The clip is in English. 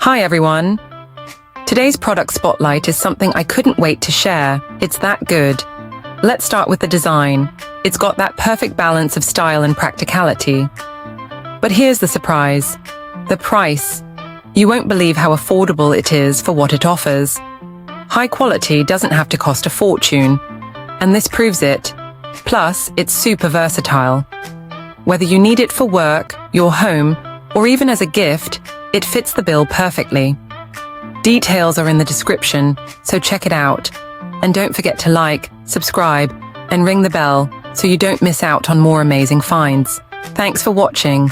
Hi everyone! Today's product spotlight is something I couldn't wait to share. It's that good. Let's start with the design. It's got that perfect balance of style and practicality. But here's the surprise. The price. You won't believe how affordable it is for what it offers. High quality doesn't have to cost a fortune, and this proves it. Plus, it's super versatile. Whether you need it for work, your home, or even as a gift, it fits the bill perfectly. Details are in the description, so check it out. And don't forget to like, subscribe, and ring the bell so you don't miss out on more amazing finds. Thanks for watching.